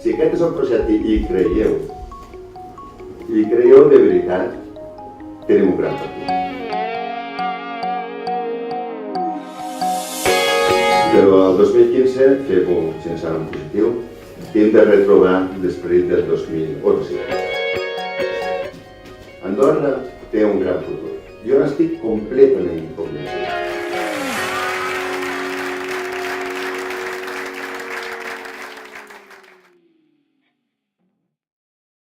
Si aquest és el projecte i hi creieu de veritat, tenim un gran partit. Però el 2015 fem un sense en positiu i hem de retrobar l'esperit del 2011. Andorra té un gran futur. Jo n'estic completament convençut.